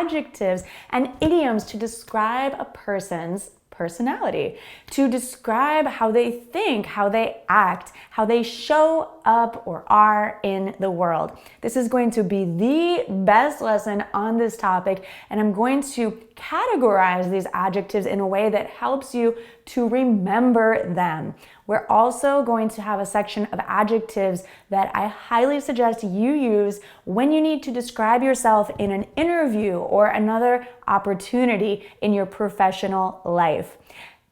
adjectives and idioms to describe a person's personality, to describe how they think, how they act, how they show up or are in the world. This is going to be the best lesson on this topic, and I'm going to categorize these adjectives in a way that helps you to remember them. We're also going to have a section of adjectives that I highly suggest you use when you need to describe yourself in an interview or another opportunity in your professional life.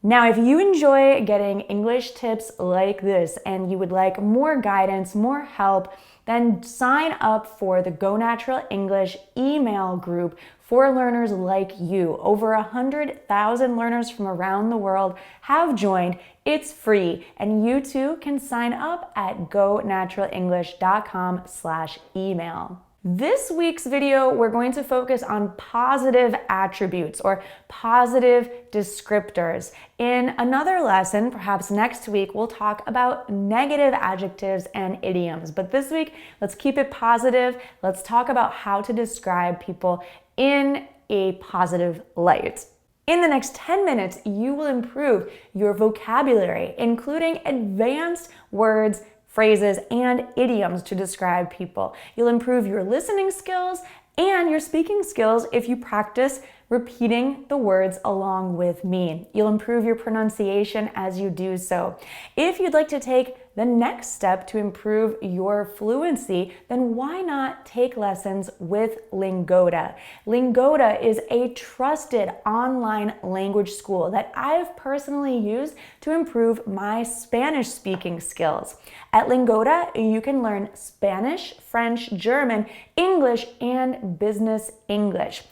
Now, if you enjoy getting English tips like this and you would like more guidance, more help, then sign up for the Go Natural English email group for learners like you. Over 100,000 learners from around the world have joined. It's free, and you too can sign up at gonaturalenglish.com/email. This week's video, we're going to focus on positive attributes or positive descriptors. In another lesson, perhaps next week, we'll talk about negative adjectives and idioms. But this week, let's keep it positive. Let's talk about how to describe people in a positive light. In the next 10 minutes, you will improve your vocabulary, including advanced words, phrases, and idioms to describe people. You'll improve your listening skills and your speaking skills if you practice repeating the words along with me. You'll improve your pronunciation as you do so. If you'd like to take the next step to improve your fluency, then why not take lessons with Lingoda? Lingoda is a trusted online language school that I've personally used to improve my Spanish speaking skills. At Lingoda, you can learn Spanish, French, German, English, and business English.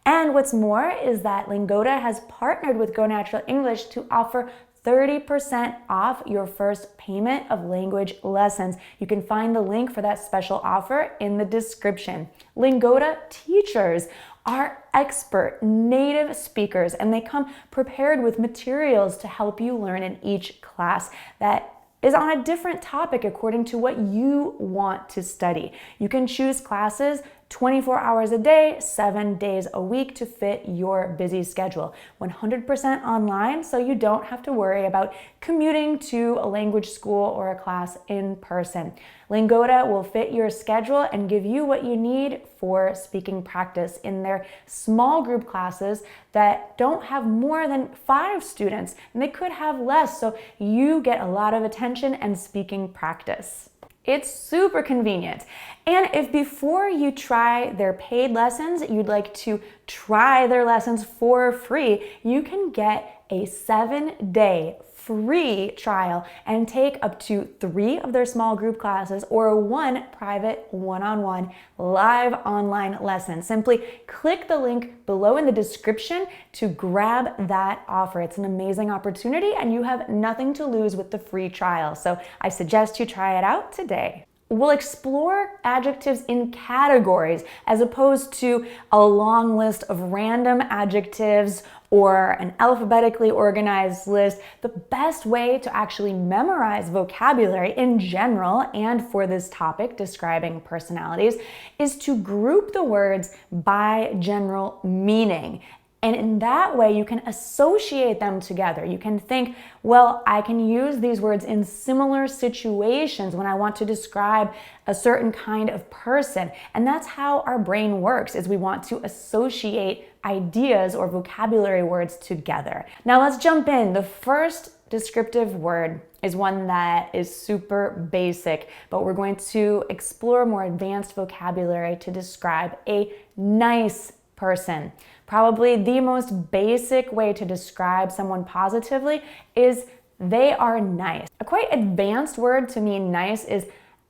And what's more is that Lingoda has partnered with Go Natural English to offer 30% off your first payment of language lessons. You can find the link for that special offer in the description. Lingoda teachers are expert native speakers, and they come prepared with materials to help you learn in each class that is on a different topic according to what you want to study. You can choose classes 24 hours a day, 7 days a week to fit your busy schedule. 100% online, so you don't have to worry about commuting to a language school or a class in person. Lingoda will fit your schedule and give you what you need for speaking practice in their small group classes that don't have more than 5 students, and they could have less, so you get a lot of attention and speaking practice. It's super convenient. And if before you try their paid lessons, you'd like to try their lessons for free, you can get a 7-day free trial and take up to 3 of their small group classes or 1 private one-on-one live online lesson. Simply click the link below in the description to grab that offer. It's an amazing opportunity and you have nothing to lose with the free trial. So I suggest you try it out today. We'll explore adjectives in categories as opposed to a long list of random adjectives or an alphabetically organized list. The best way to actually memorize vocabulary in general and for this topic, describing personalities, is to group the words by general meaning. And in that way, you can associate them together. You can think, well, I can use these words in similar situations when I want to describe a certain kind of person. And that's how our brain works, is we want to associate ideas or vocabulary words together. Now let's jump in. The first descriptive word is one that is super basic, but we're going to explore more advanced vocabulary to describe a nice person. Probably the most basic way to describe someone positively is they are nice. A quite advanced word to mean nice is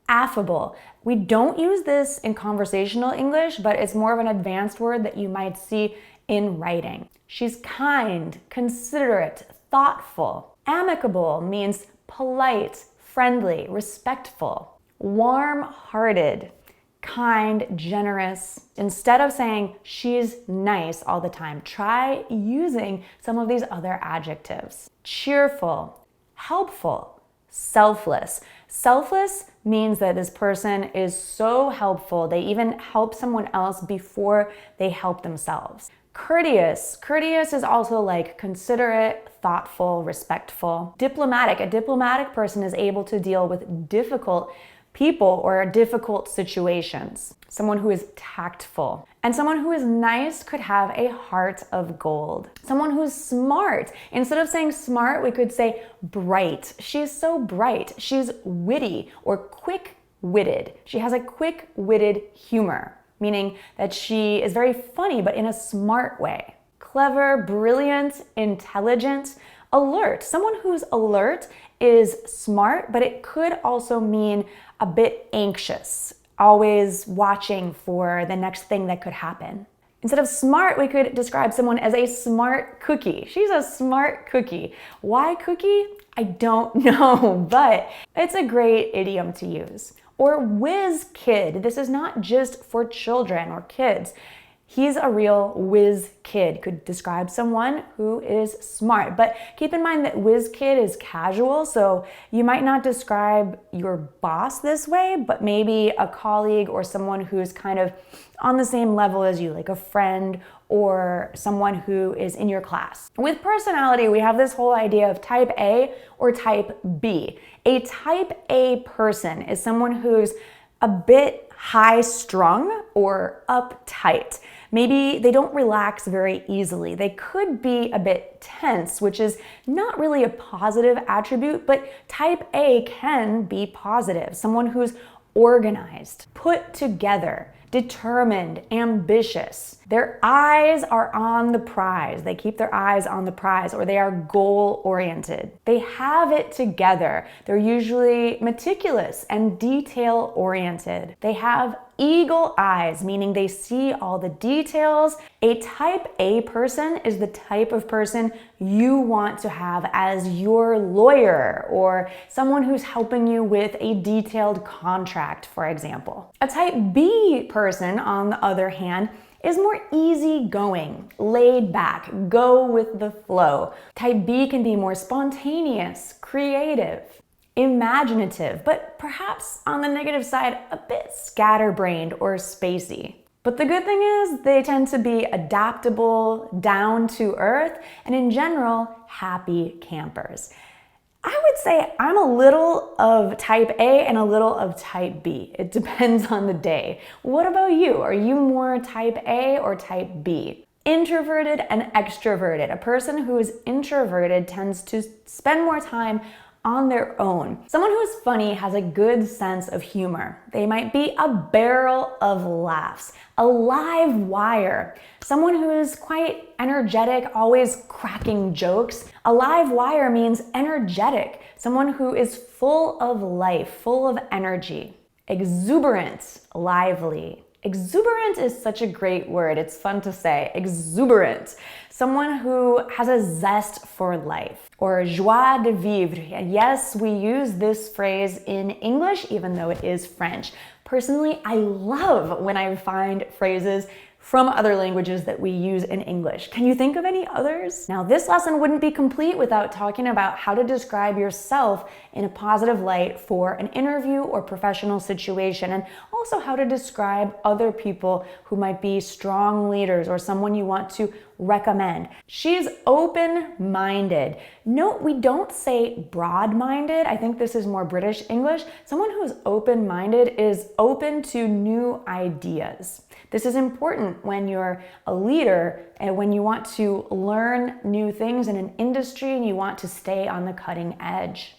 affable. We don't use this in conversational English, but it's more of an advanced word that you might see in writing. She's kind, considerate, thoughtful. Amicable means polite, friendly, respectful. Warm-hearted, kind, generous. Instead of saying she's nice all the time, try using some of these other adjectives. Cheerful, helpful, selfless. Selfless means that this person is so helpful. They even help someone else before they help themselves. Courteous. Courteous is also like considerate, thoughtful, respectful. Diplomatic. A diplomatic person is able to deal with difficult people or difficult situations. Someone who is tactful. And someone who is nice could have a heart of gold. Someone who's smart. Instead of saying smart, we could say bright. She's so bright. She's witty or quick-witted. She has a quick-witted humor, meaning that she is very funny, but in a smart way. Clever, brilliant, intelligent, alert. Someone who's alert is smart, but it could also mean a bit anxious, always watching for the next thing that could happen. Instead of smart, we could describe someone as a smart cookie. She's a smart cookie. Why cookie? I don't know, but it's a great idiom to use. Or whiz kid. This is not just for children or kids. He's a real whiz kid. Could describe someone who is smart. But keep in mind that whiz kid is casual, so you might not describe your boss this way, but maybe a colleague or someone who's kind of on the same level as you, like a friend or someone who is in your class. With personality, we have this whole idea of type A or type B. A type A person is someone who's a bit high-strung or uptight. Maybe they don't relax very easily. They could be a bit tense, which is not really a positive attribute, but type A can be positive. Someone who's organized, put together, determined, ambitious. Their eyes are on the prize. They keep their eyes on the prize, or they are goal-oriented. They have it together. They're usually meticulous and detail-oriented. They have eagle eyes, meaning they see all the details. A type A person is the type of person you want to have as your lawyer or someone who's helping you with a detailed contract, for example. A type B person, on the other hand, is more easygoing, laid back, go with the flow. Type B can be more spontaneous, creative, imaginative, but perhaps on the negative side, a bit scatterbrained or spacey. But the good thing is they tend to be adaptable, down to earth, and in general, happy campers. I would say I'm a little of type A and a little of type B. It depends on the day. What about you? Are you more type A or type B? Introverted and extroverted. A person who is introverted tends to spend more time on their own. Someone who is funny has a good sense of humor. They might be a barrel of laughs, a live wire. Someone who is quite energetic, always cracking jokes. A live wire means energetic, someone who is full of life, full of energy. Exuberant, lively. Exuberant is such a great word. It's fun to say. Exuberant. Someone who has a zest for life. Or joie de vivre. Yes, we use this phrase in English, even though it is French. Personally, I love when I find phrases from other languages that we use in English. Can you think of any others? Now, this lesson wouldn't be complete without talking about how to describe yourself in a positive light for an interview or professional situation, and also how to describe other people who might be strong leaders or someone you want to recommend. She's open-minded. Note, we don't say broad-minded. I think this is more British English. Someone who is open-minded is open to new ideas. This is important when you're a leader and when you want to learn new things in an industry and you want to stay on the cutting edge.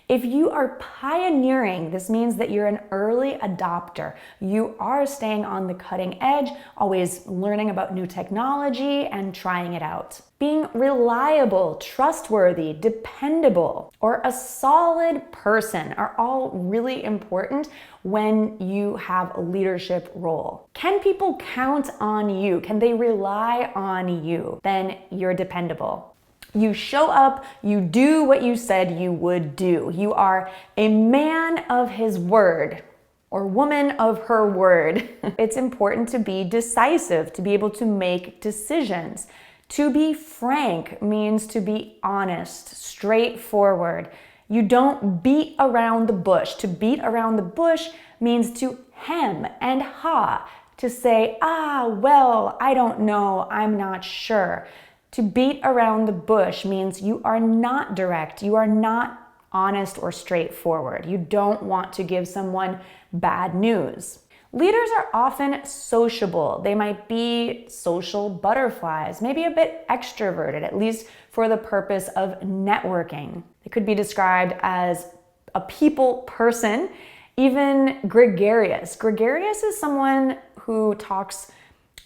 If you are pioneering, this means that you're an early adopter. You are staying on the cutting edge, always learning about new technology and trying it out. Being reliable, trustworthy, dependable, or a solid person are all really important when you have a leadership role. Can people count on you? Can they rely on you? Then you're dependable. You show up, you do what you said you would do. You are a man of his word or woman of her word. It's important to be decisive, to be able to make decisions. To be frank means to be honest, straightforward. You don't beat around the bush. To beat around the bush means to hem and haw, to say, well, I don't know, I'm not sure. To beat around the bush means you are not direct, you are not honest or straightforward. You don't want to give someone bad news. Leaders are often sociable. They might be social butterflies, maybe a bit extroverted, at least for the purpose of networking. They could be described as a people person, even gregarious. Gregarious is someone who talks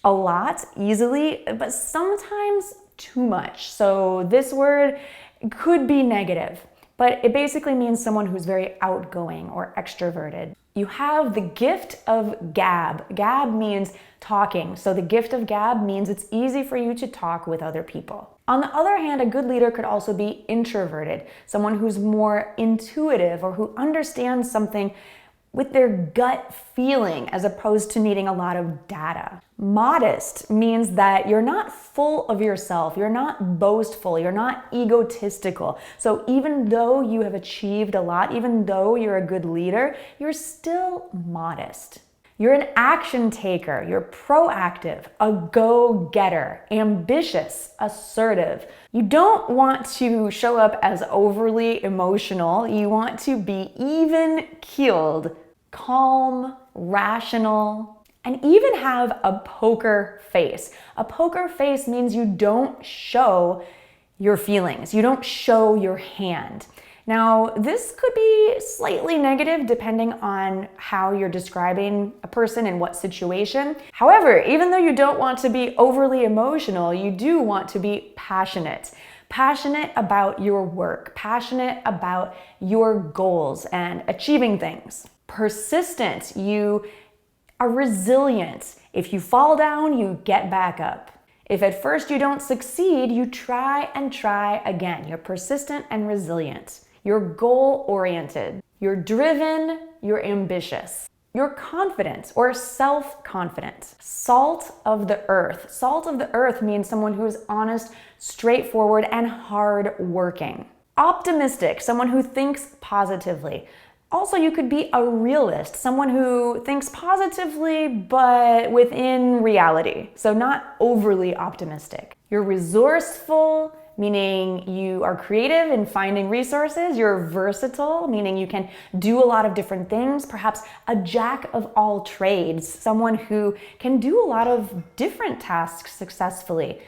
a lot easily, but sometimes too much. So this word could be negative, but it basically means someone who's very outgoing or extroverted. You have the gift of gab. Gab means talking. So the gift of gab means it's easy for you to talk with other people. On the other hand, a good leader could also be introverted, someone who's more intuitive or who understands something with their gut feeling as opposed to needing a lot of data. Modest means that you're not full of yourself, you're not boastful, you're not egotistical. So even though you have achieved a lot, even though you're a good leader, you're still modest. You're an action taker, you're proactive, a go-getter, ambitious, assertive. You don't want to show up as overly emotional, you want to be even-keeled, calm, rational, and even have a poker face. A poker face means you don't show your feelings, you don't show your hand. Now, this could be slightly negative depending on how you're describing a person in what situation. However, even though you don't want to be overly emotional, you do want to be passionate. Passionate about your work, passionate about your goals and achieving things. Persistent, you are resilient. If you fall down, you get back up. If at first you don't succeed, you try and try again. You're persistent and resilient. You're goal-oriented. You're driven, you're ambitious. You're confident or self-confident. Salt of the earth. Salt of the earth means someone who is honest, straightforward, and hard-working. Optimistic, someone who thinks positively. Also, you could be a realist, someone who thinks positively, but within reality. So not overly optimistic. You're resourceful, meaning you are creative in finding resources. You're versatile, meaning you can do a lot of different things. Perhaps a jack of all trades, someone who can do a lot of different tasks successfully.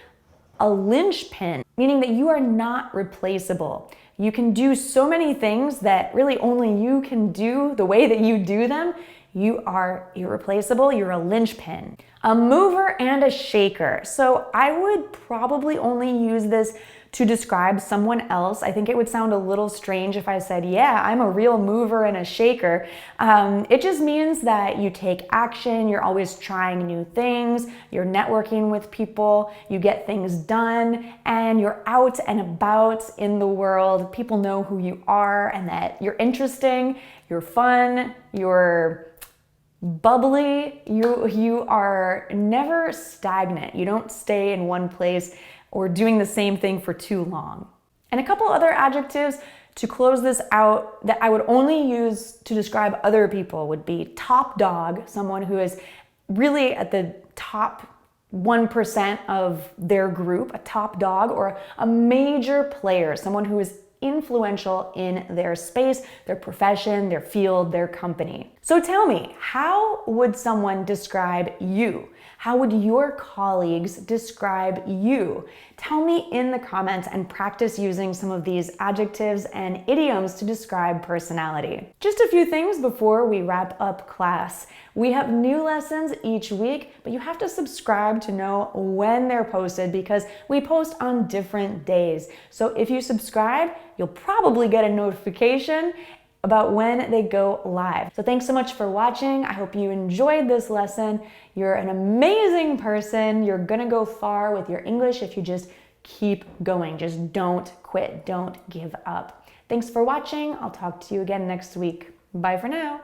A linchpin, meaning that you are not replaceable. You can do so many things that really only you can do the way that you do them. You are irreplaceable, you're a linchpin. A mover and a shaker. So I would probably only use this to describe someone else. I think it would sound a little strange if I said, yeah, I'm a real mover and a shaker. It just means that you take action, you're always trying new things, you're networking with people, you get things done, and you're out and about in the world. People know who you are and that you're interesting, you're fun, you're bubbly, you are never stagnant. You don't stay in one place or doing the same thing for too long. And a couple other adjectives to close this out that I would only use to describe other people would be top dog, someone who is really at the top 1% of their group, a top dog, or a major player, someone who is influential in their space, their profession, their field, their company. So tell me, how would someone describe you? How would your colleagues describe you? Tell me in the comments and practice using some of these adjectives and idioms to describe personality. Just a few things before we wrap up class. We have new lessons each week, but you have to subscribe to know when they're posted because we post on different days. So if you subscribe, you'll probably get a notification about when they go live. So thanks so much for watching. I hope you enjoyed this lesson. You're an amazing person. You're gonna go far with your English if you just keep going. Just don't quit. Don't give up. Thanks for watching. I'll talk to you again next week. Bye for now.